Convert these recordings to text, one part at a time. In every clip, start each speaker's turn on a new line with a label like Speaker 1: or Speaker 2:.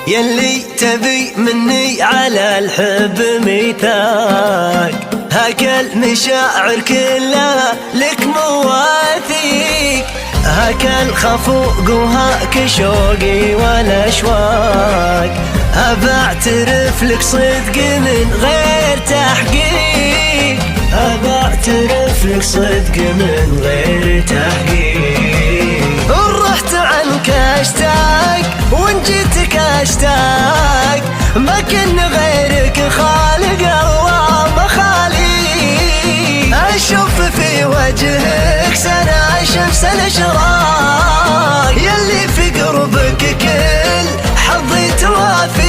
Speaker 1: يلي تبي مني على الحب ميثاق، هاك المشاعر كلها لك مواثيق، هاك الخفوق وهاك شوقي والاشواق، أبعترف لك صدق من غير تحقيق، أبعترف لك صدق من غير تحقيق. إن رحت عنك اشتاق وان جيتك اشتاق، ما كن غيرك خالق الله ما خالي، اشوف في وجهك سنة شمس الاشراق، يلي في قربك كل حظي توافيك.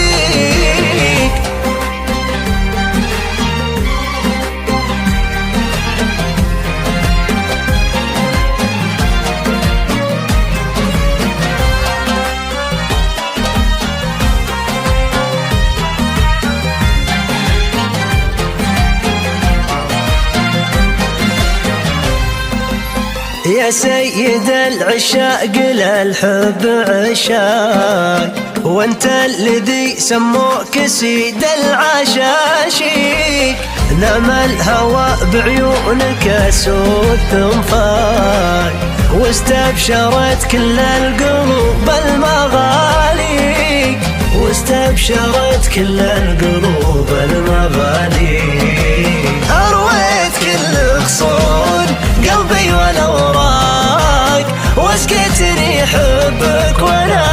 Speaker 1: يا سيد العشاق للحب عشاق، وانت الذي سموك سيد العشاشيق، نام الهوى بعيونك سود تنفاق، واستبشرت كل القلوب المغاليق، واستبشرت كل القلوب المغاليق. أرويت كل خصون قلبي والأوراق، واسقيتني حبك وانا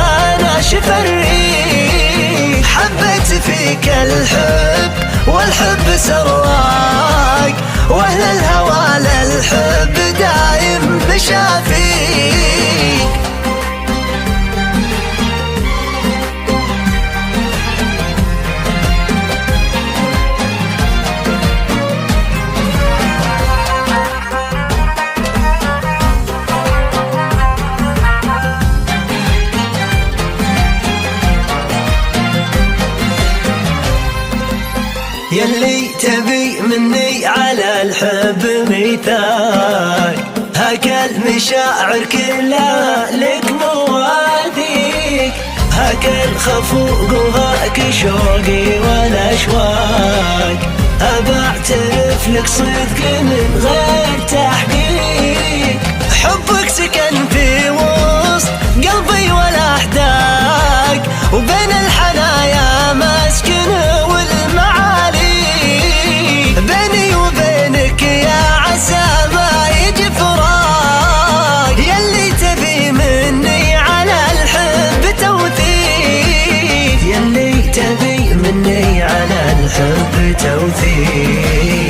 Speaker 1: ناشف الريق، حبيت فيك الحب والحب سراق، واهل الهوى للحب دايم مشافيك. يلي تبي مني على الحب ميثاق، هاك المشاعر كلها لك مواثيق، هاك الخفوق وهاك شوقي والاشواق، أبعترف لك صدق من غير تحقيق، حبك سكن في وسط قلبي والاحداق، وبين الحنايا مسكن والمعالي، بيني وبينك يا عسى ما يجي فراق، يلي تبي مني على الحب توثيق، يلي تبي مني على الحب توثيق.